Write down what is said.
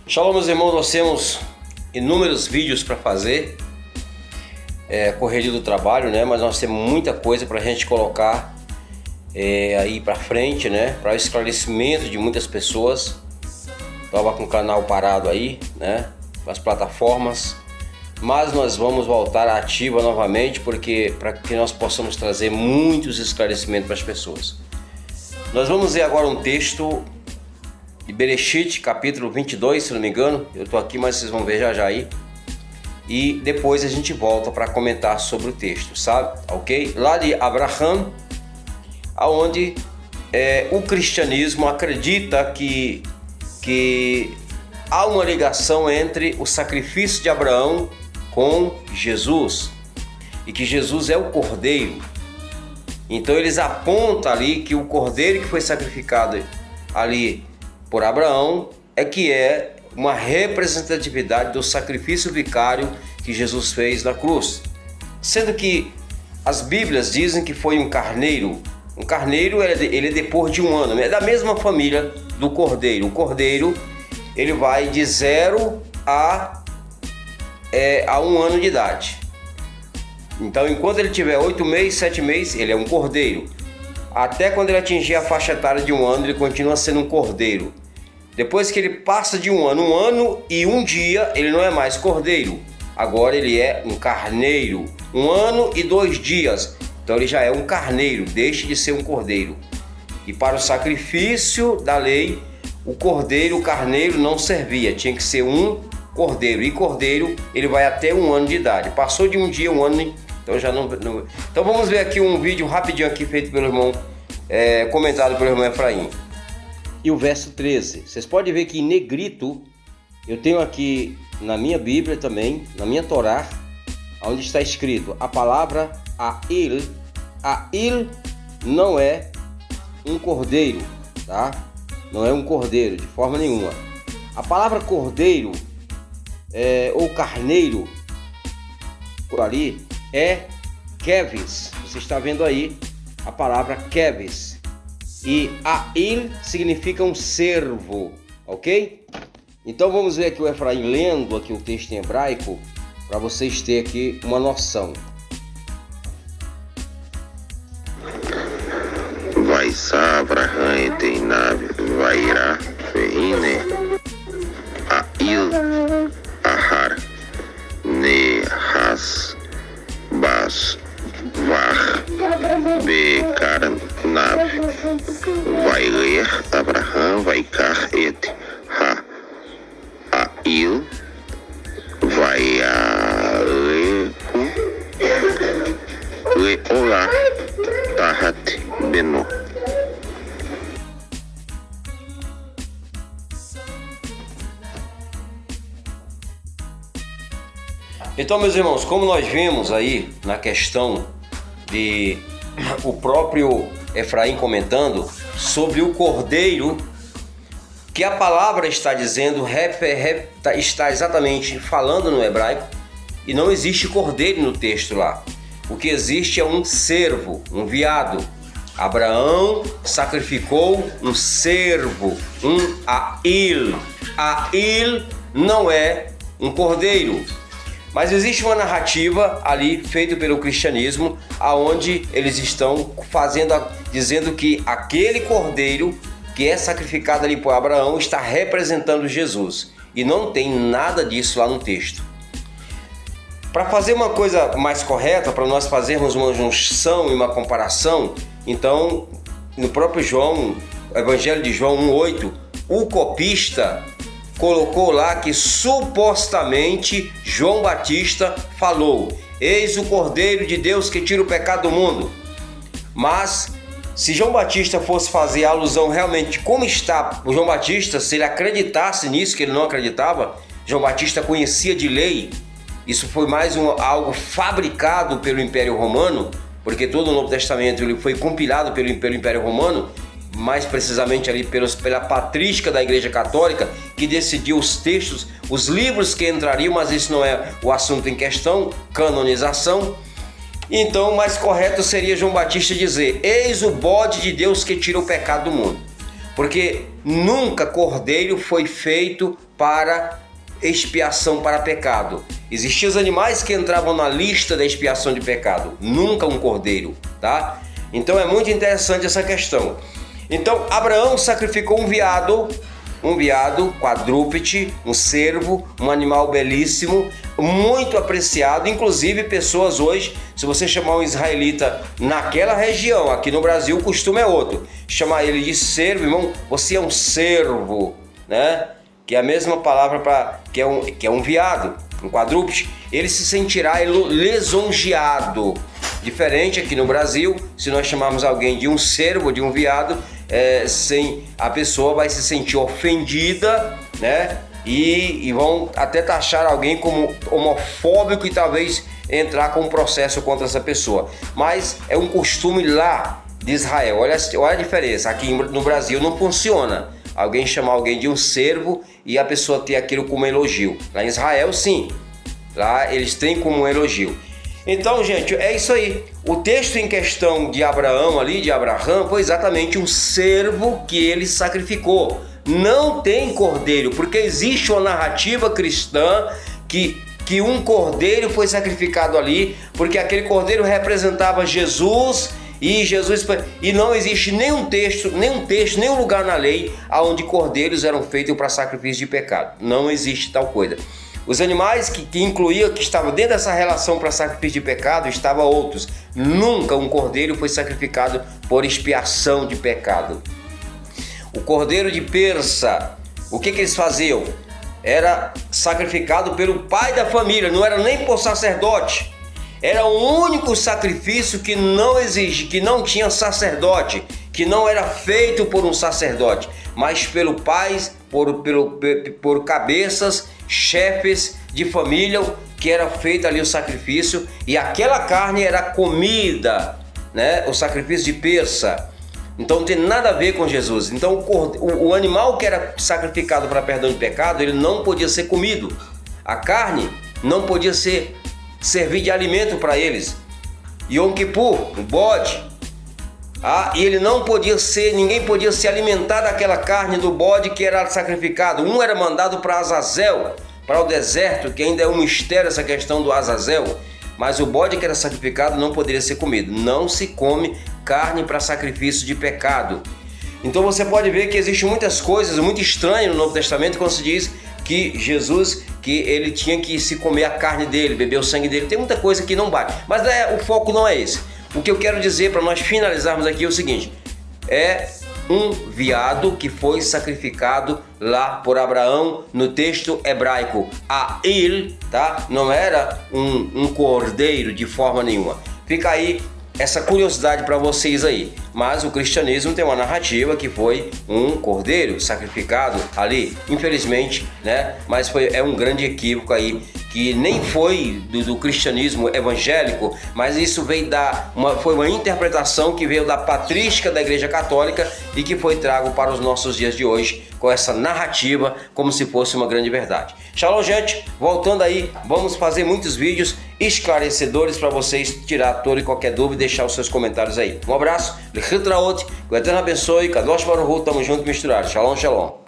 Shalom, meus irmãos, nós temos inúmeros vídeos para fazer, correria do trabalho, né? Mas nós temos muita coisa para a gente colocar aí para frente, né? Para o esclarecimento de muitas pessoas. Estava com o canal parado aí, né? As plataformas, mas nós vamos voltar à ativa novamente, porque para que nós possamos trazer muitos esclarecimentos para as pessoas. Nós vamos ver agora um texto de Bereshit, capítulo 22, se não me engano. Eu estou aqui, mas vocês vão ver já aí. E depois a gente volta para comentar sobre o texto, sabe? Ok? Lá de Abraham, aonde o cristianismo acredita que há uma ligação entre o sacrifício de Abraão com Jesus, e que Jesus é o cordeiro. Então eles apontam ali que o cordeiro que foi sacrificado ali por Abraão é uma representatividade do sacrifício vicário que Jesus fez na cruz. Sendo que as Bíblias dizem que foi um carneiro. Um carneiro ele é depois de um ano, é da mesma família do cordeiro. O cordeiro ele vai de 0 a 1 ano de idade. Então, enquanto ele tiver 8 meses, 7 meses, ele é um cordeiro. Até quando ele atingir a faixa etária de 1 ano, ele continua sendo um cordeiro. Depois que ele passa de 1 ano e 1 dia, ele não é mais cordeiro. Agora ele é um carneiro. 1 ano e 2 dias. Então ele já é um carneiro, deixa de ser um cordeiro. E para o sacrifício da lei, o carneiro não servia. Tinha que ser um cordeiro. E cordeiro, ele vai até 1 ano de idade. Passou de 1 dia, 1 ano, então já não... Então vamos ver aqui um vídeo rapidinho aqui feito pelo irmão, comentado pelo irmão Efraim. E o verso 13. Vocês podem ver que em negrito, eu tenho aqui na minha Bíblia também, na minha Torá, onde está escrito a palavra Ail. Ail não é um cordeiro, tá? Não é um cordeiro de forma nenhuma. A palavra cordeiro ou carneiro por ali é kevis. Você está vendo aí a palavra kevis. E Ail significa um servo, ok? Então vamos ver aqui o Efraim lendo aqui o texto em hebraico para vocês terem aqui uma noção. Vaisá Abraham et Einav vairá veine Ail ahar nehas bas var bekarnav vai ler Abraham vaikar et ha Ail vai a leolá tahat beno. Então, meus irmãos, como nós vimos aí na questão de o próprio Efraim comentando sobre o cordeiro, que a palavra está dizendo, está exatamente falando no hebraico, e não existe cordeiro no texto lá. O que existe é um servo, um veado. Abraão sacrificou um servo, um Ail. Ail não é um cordeiro. Mas existe uma narrativa ali feita pelo cristianismo, aonde eles estão dizendo que aquele cordeiro que é sacrificado ali por Abraão está representando Jesus. E não tem nada disso lá no texto. Para fazer uma coisa mais correta, para nós fazermos uma junção e uma comparação, então, no próprio João, Evangelho de João 1,8, o copista colocou lá que supostamente João Batista falou: eis o Cordeiro de Deus que tira o pecado do mundo. Mas se João Batista fosse fazer alusão realmente como está o João Batista, se ele acreditasse nisso, que ele não acreditava, João Batista conhecia de lei. Isso foi mais algo fabricado pelo Império Romano, porque todo o Novo Testamento ele foi compilado pelo Império Romano, mais precisamente ali pela patrística da Igreja Católica, que decidiu os textos, os livros que entrariam, mas isso não é o assunto em questão, canonização. Então, o mais correto seria João Batista dizer: eis o bode de Deus que tira o pecado do mundo. porque nunca cordeiro foi feito para expiação para pecado. Existiam os animais que entravam na lista da expiação de pecado, nunca um cordeiro, tá? Então é muito interessante essa questão. Então Abraão sacrificou um veado quadrúpede, um cervo, um animal belíssimo, muito apreciado. Inclusive pessoas hoje, se você chamar um israelita naquela região, aqui no Brasil o costume é outro, chamar ele de cervo, irmão, você é um cervo, né? Que é a mesma palavra que é um veado, um quadrúpede. Ele se sentirá lisonjeado. Diferente aqui no Brasil, se nós chamarmos alguém de um cervo, de um veado, a pessoa vai se sentir ofendida, né? E vão até taxar alguém como homofóbico e talvez entrar com um processo contra essa pessoa. Mas é um costume lá de Israel. Olha a diferença. Aqui no Brasil não funciona. Alguém chamar alguém de um cervo e a pessoa ter aquilo como elogio. Lá em Israel, sim. Lá eles têm como um elogio. Então, gente, é isso aí. O texto em questão de Abraão ali, de Abraham, foi exatamente um cervo que ele sacrificou. Não tem cordeiro, porque existe uma narrativa cristã que um cordeiro foi sacrificado ali, porque aquele cordeiro representava Jesus. E não existe nenhum texto, nenhum lugar na lei onde cordeiros eram feitos para sacrifício de pecado. Não existe tal coisa. Os animais que estavam dentro dessa relação para sacrifício de pecado, estavam outros. Nunca um cordeiro foi sacrificado por expiação de pecado. O cordeiro de Persa, o que eles faziam? Era sacrificado pelo pai da família, não era nem por sacerdote. Era o único sacrifício que não tinha sacerdote, que não era feito por um sacerdote, mas pelo pai, por cabeças, chefes de família, que era feito ali o sacrifício, e aquela carne era comida, né? O sacrifício de Persa. Então não tem nada a ver com Jesus. Então o animal que era sacrificado para perdão de pecado, ele não podia ser comido. A carne não podia servir de alimento para eles. Yom Kippur, o bode, e ele ninguém podia se alimentar daquela carne do bode que era sacrificado. Um era mandado para Azazel, para o deserto, que ainda é um mistério essa questão do Azazel, mas o bode que era sacrificado não poderia ser comido. Não se come carne para sacrifício de pecado. Então você pode ver que existem muitas coisas muito estranhas no Novo Testamento quando se diz que Jesus, que ele tinha que se comer a carne dele, beber o sangue dele. Tem muita coisa que não bate, mas o foco não é esse. O que eu quero dizer para nós finalizarmos aqui é o seguinte: é um veado que foi sacrificado lá por Abraão no texto hebraico. Ail, tá? Não era um cordeiro de forma nenhuma. Fica aí essa curiosidade para vocês aí. Mas o cristianismo tem uma narrativa que foi um cordeiro sacrificado ali, infelizmente, né? Mas é um grande equívoco aí, que nem foi do cristianismo evangélico, mas isso foi uma interpretação que veio da patrística da Igreja Católica e que foi trago para os nossos dias de hoje, com essa narrativa como se fosse uma grande verdade. Shalom, gente, voltando aí, vamos fazer muitos vídeos esclarecedores para vocês tirar toda e qualquer dúvida e deixar os seus comentários aí. Um abraço, que o Eterno abençoe, Kadosh Baruch Hu, tamo junto e misturado. Shalom, shalom.